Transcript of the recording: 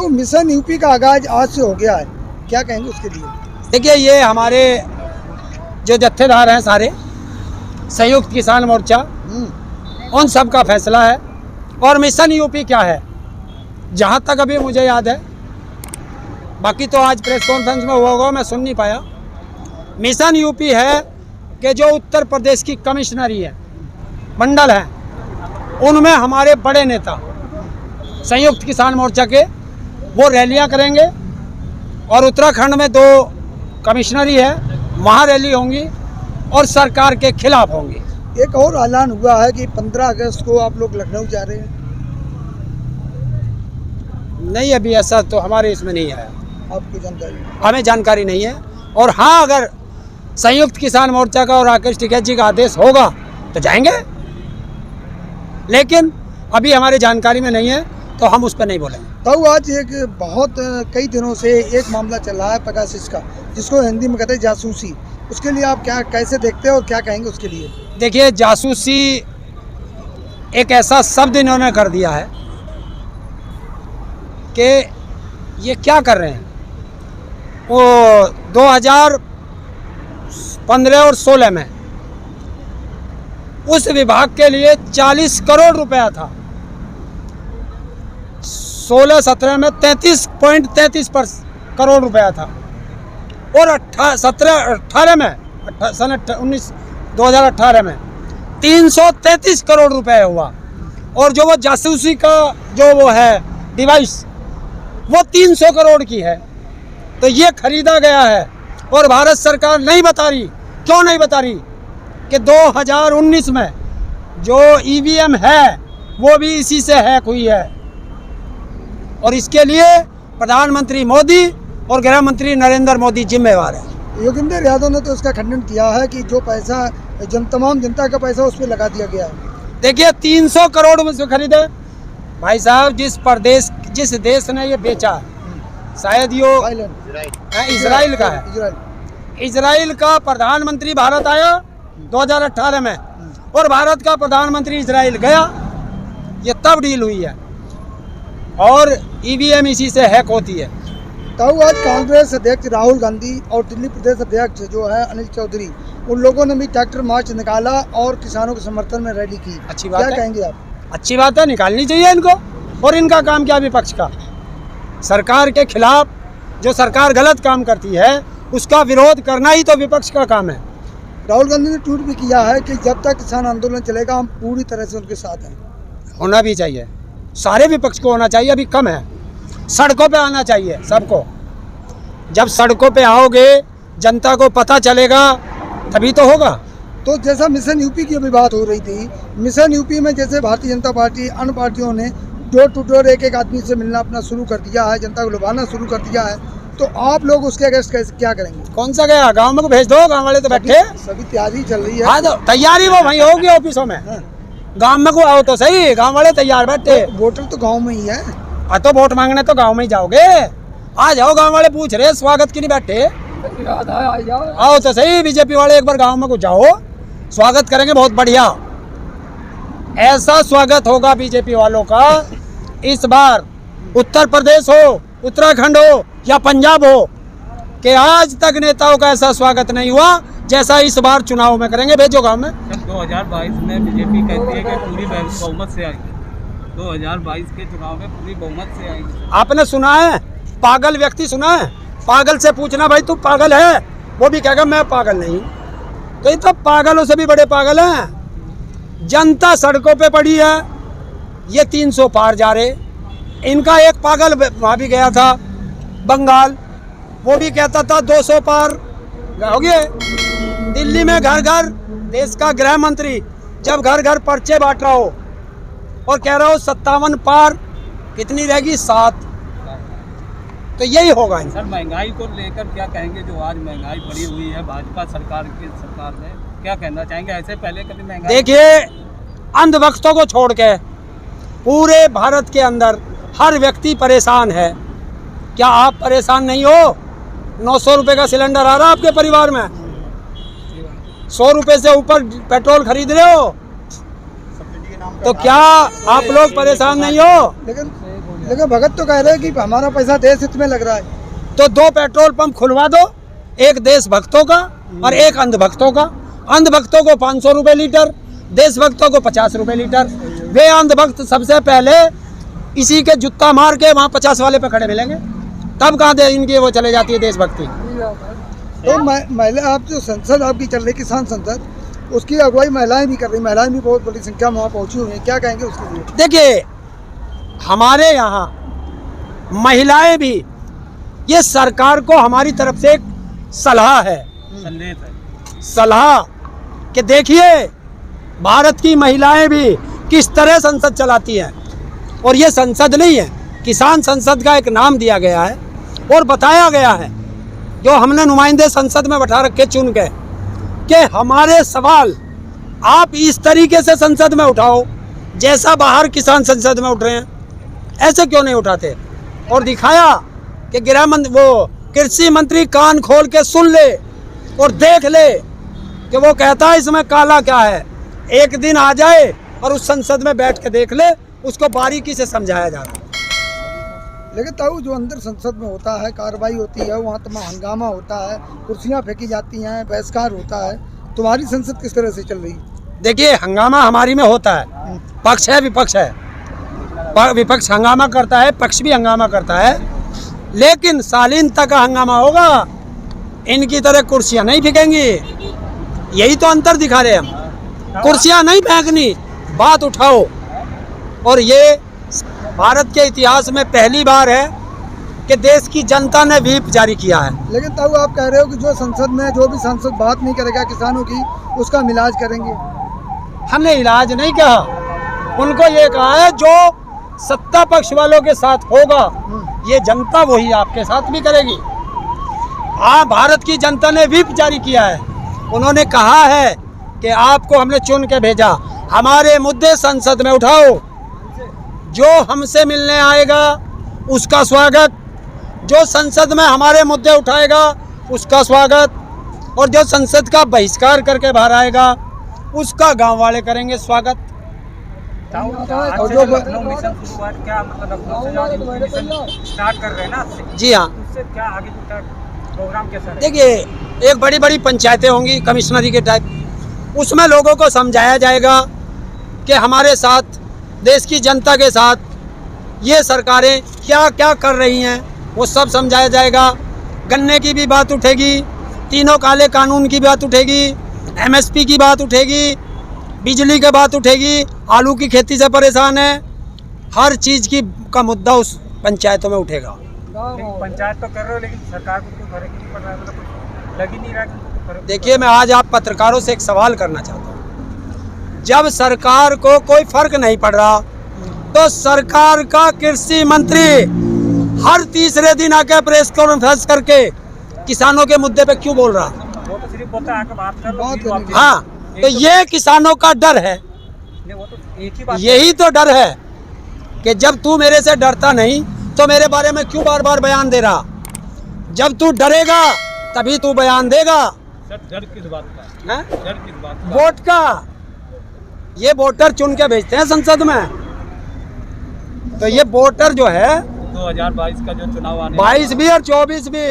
तो mission UP का आगाज आज से हो गया है, क्या कहेंगे उसके लिए? देखिए, ये हमारे जो जत्थेदार हैं सारे संयुक्त किसान मोर्चा, उन सब का फैसला है। और मिशन यूपी क्या है, जहाँ तक अभी मुझे याद है, बाकी तो आज प्रेस कॉन्फ्रेंस में हुआ होगा, मैं सुन नहीं पाया। मिशन यूपी है कि जो उत्तर प्रदेश की कमिश्नरी है, मंडल है, उनमें हमारे बड़े नेता संयुक्त किसान मोर्चा के वो रैलियां करेंगे। और उत्तराखंड में 2 कमिश्नरी है, वहाँ रैली होंगी और सरकार के खिलाफ होंगी। एक और ऐलान हुआ है कि 15 अगस्त को आप लोग लखनऊ जा रहे हैं। नहीं, अभी ऐसा तो हमारे इसमें नहीं आया, आपको जानकारी? हमें जानकारी नहीं है। और हाँ, अगर संयुक्त किसान मोर्चा का और राकेश टिकैत जी का आदेश होगा तो जाएंगे, लेकिन अभी हमारे जानकारी में नहीं है तो हम उस पर नहीं बोलेंगे। तो आज एक बहुत कई दिनों से एक मामला चल रहा है पेगासस का, जिसको हिंदी में कहते हैं जासूसी। उसके लिए आप क्या कैसे देखते हैं और क्या कहेंगे उसके लिए? देखिए, जासूसी एक ऐसा शब्द इन्होंने कर दिया है कि ये क्या कर रहे हैं। वो 2015 और 16 में उस विभाग के लिए 40 करोड़ रुपया था, 16-17 में 33.33 करोड़ रुपया था, और 2018 में 2018 में 333 करोड़ रुपए हुआ। और जो वो जासूसी का जो वो है डिवाइस, वो 300 करोड़ की है। तो ये खरीदा गया है और भारत सरकार नहीं बता रही। क्यों नहीं बता रही? कि 2019 में जो ईवीएम है वो भी इसी से हैक हुई है। और इसके लिए प्रधानमंत्री मोदी और गृह मंत्री नरेंद्र मोदी जिम्मेवार है। योगेंद्र यादव ने तो इसका खंडन किया है कि जो पैसा तमाम जनता का पैसा उस पर लगा दिया गया है। देखिए, 300 करोड़ में से खरीदे भाई साहब। जिस देश ने ये बेचा, शायद यो इजराइल का है। इजराइल का प्रधानमंत्री भारत आया 2018 में, और भारत का प्रधानमंत्री इजराइल गया, ये तब डील हुई है। और ईवीएम इसी से हैक होती है। तो आज कांग्रेस अध्यक्ष राहुल गांधी और दिल्ली प्रदेश अध्यक्ष जो है अनिल चौधरी, उन लोगों ने भी ट्रैक्टर मार्च निकाला और किसानों के समर्थन में रैली की। अच्छी बात है। क्या कहेंगे आप? अच्छी बात है, निकालनी चाहिए इनको। और इनका काम क्या विपक्ष का? सरकार के खिलाफ जो सरकार गलत काम करती है उसका विरोध करना ही तो विपक्ष का काम है। राहुल गांधी ने ट्वीट भी किया है कि जब तक किसान आंदोलन चलेगा हम पूरी तरह से उनके साथ हैं। होना भी चाहिए, सारे विपक्ष को होना चाहिए, अभी कम है। सड़कों पे आना चाहिए सबको। जब सड़कों पे आओगे, जनता को पता चलेगा, तभी तो होगा। तो जैसा मिशन यूपी की अभी बात हो रही थी, मिशन यूपी में जैसे भारतीय जनता पार्टी अन्य पार्टियों ने डोर टू डोर एक आदमी से मिलना अपना शुरू कर दिया है, जनता को लुभाना शुरू कर दिया है, तो आप लोग उसके अगेंस्ट कैसे क्या करेंगे? कौन सा गया? गाँव में को भेज दो, गाँव वाले तो बैठे। सभी तैयारी चल रही है। हाँ, तो तैयारी वो वहीं होगी ऑफिसों में। गाँव में को आओ तो सही, गाँव वाले तैयार बैठे। वोटर तो गाँव में ही है। हाँ, तो वोट मांगने तो गाँव में ही जाओगे। आ जाओ, गाँव वाले पूछ रहे स्वागत क्यों नहीं बैठे? आओ तो सही, बीजेपी वाले एक बार गाँव में को जाओ, स्वागत करेंगे बहुत बढ़िया। ऐसा स्वागत होगा बीजेपी वालों का इस बार, उत्तर प्रदेश हो, उत्तराखंड हो या पंजाब हो, कि आज तक नेताओं का ऐसा स्वागत नहीं हुआ जैसा इस बार चुनाव में करेंगे। भेजो गाँव में। 2022 में बीजेपी कहती है कि पूरी बहुमत से आएगी। 2022 के चुनाव में पूरी बहुमत से आएगी। आपने सुना है? पागल व्यक्ति सुना है? पागल से पूछना भाई तू पागल है, वो भी कहेगा मैं पागल नहीं। तो ये तो पागलों से भी बड़े पागल हैं। जनता सड़कों पे पड़ी है, ये 300 पार जा रहे। इनका एक पागल वहाँ भी गया था बंगाल, वो भी कहता था 200 पार हो गए। दिल्ली में घर घर देश का गृह मंत्री जब घर घर पर्चे बांट रहा हो और कह रहा हो 57 पार, कितनी रहेगी? 7। तो यही होगा। सर, महंगाई को लेकर क्या कहेंगे? जो आज महंगाई बढ़ी हुई है भाजपा सरकार में, क्या कहना चाहेंगे? ऐसे पहले कभी महंगाई? देखिए, अंधभक्तों को छोड़ के पूरे भारत के अंदर हर व्यक्ति परेशान है। क्या आप परेशान नहीं हो? 900 रुपये का सिलेंडर आ रहा है आपके परिवार में, 100 रुपये से ऊपर पेट्रोल खरीद रहे हो, तो क्या आप लोग परेशान नहीं हो? लेकिन भगत तो कह रहे हैं कि हमारा पैसा देश हित में लग रहा है। तो 2 पेट्रोल पंप खुलवा दो, एक देशभक्तों का और एक अंधभक्तों का। अंधभक्तों को 500 रुपये लीटर, देशभक्तों को 50 रुपये लीटर। वे अंधभक्त सबसे पहले इसी के जुत्ता मार के वहाँ 50 वाले पे खड़े मिलेंगे, तब कहाँ दे इनकी वो चले जाती है देशभक्ति। तो महिला, आप जो संसद आपकी चल रही किसान संसद, उसकी अगुवाई महिलाएं भी कर रही, महिलाएं भी बहुत बड़ी संख्या में वहाँ पहुँची हुई हैं, क्या कहेंगे उसके लिए? देखिए, हमारे यहाँ महिलाएं भी, ये सरकार को हमारी तरफ से एक सलाह है, संदेश है, सलाह कि देखिए भारत की महिलाएं भी किस तरह संसद चलाती हैं। और ये संसद नहीं है, किसान संसद का एक नाम दिया गया है और बताया गया है, जो हमने नुमाइंदे संसद में बैठा रखे चुन के, कि हमारे सवाल आप इस तरीके से संसद में उठाओ जैसा बाहर किसान संसद में उठ रहे हैं, ऐसे क्यों नहीं उठाते। और दिखाया कि गृह मंत्री, वो कृषि मंत्री कान खोल के सुन ले और देख ले कि वो कहता है इसमें काला क्या है। एक दिन आ जाए और उस संसद में बैठ के देख ले, उसको बारीकी से समझाया जा रहा है। लेकिन ताऊ, जो अंदर संसद में होता है, कार्रवाई होती है, वहाँ तमाम हंगामा होता है, कुर्सियाँ फेंकी जाती हैं, बहिष्कार होता है, तुम्हारी संसद किस तरह से चल रही है? देखिए, हंगामा हमारी में होता है, पक्ष है विपक्ष है, विपक्ष हंगामा करता है, पक्ष भी हंगामा करता है, लेकिन शालीनता का हंगामा होगा, इनकी तरह कुर्सियां नहीं फेंकेंगी। यही तो अंतर दिखा रहे हम, कुर्सियां नहीं फेंकनी, बात उठाओ। और ये भारत के इतिहास में पहली बार है कि देश की जनता ने व्हिप जारी किया है। लेकिन ताऊ, आप कह रहे हो कि जो संसद में जो भी सांसद बात नहीं करेगा किसानों की, उसका हम इलाज करेंगे। हमने इलाज नहीं कहा, उनको ये कहा है जो सत्ता पक्ष वालों के साथ होगा, ये जनता वही आपके साथ भी करेगी। भारत की जनता ने व्हिप जारी किया है, उन्होंने कहा है कि आपको हमने चुन के भेजा, हमारे मुद्दे संसद में उठाओ, जो हमसे मिलने आएगा उसका स्वागत, जो संसद में हमारे मुद्दे उठाएगा उसका स्वागत, और जो संसद का बहिष्कार करके बाहर आएगा उसका गांव वाले करेंगे स्वागत। और जो लखनऊ मिशन शुरुआत, क्या मतलब लखनऊ से जो मिशन स्टार्ट कर रहे हैं ना, जी हाँ, उससे क्या आगे का प्रोग्राम कैसा है? देखिए, एक बड़ी बड़ी पंचायतें होंगी कमिश्नरी के टाइप, उसमें लोगों को समझाया जाएगा कि हमारे साथ, देश की जनता के साथ ये सरकारें क्या क्या कर रही हैं, वो सब समझाया जाएगा। गन्ने की भी बात उठेगी, तीनों काले कानून की बात उठेगी, MSP की बात उठेगी, बिजली की बात उठेगी, आलू की खेती से परेशान है, हर चीज़ की का मुद्दा उस पंचायतों में उठेगा। पंचायत तो कर रहे हो, लेकिन सरकार को कोई फर्क नहीं पड़ रहा है, मतलब कुछ लग ही नहीं रहा कि फर्क। देखिए, मैं आज आप पत्रकारों से एक सवाल करना चाहता हूँ, जब सरकार को कोई फर्क नहीं पड़ रहा तो सरकार का कृषि मंत्री हर तीसरे दिन आके प्रेस कॉन्फ्रेंस करके किसानों के मुद्दे पे क्यों बोल रहा? वो तो सिर्फ बोलता है आके बात कर लो। हाँ, तो ये किसानों का डर है, वो तो एक ही बात, यही तो डर है कि जब तू मेरे से डरता नहीं तो मेरे बारे में क्यों बार बार बयान दे रहा? जब तू डरेगा तभी तू बयान देगा। सर, डर किस बात का है? डर किस बात का? वोट का। ये वोटर चुन के भेजते हैं संसद में, तो ये वोटर जो है 2022 का जो चुनाव आने 22 भी और 24 भी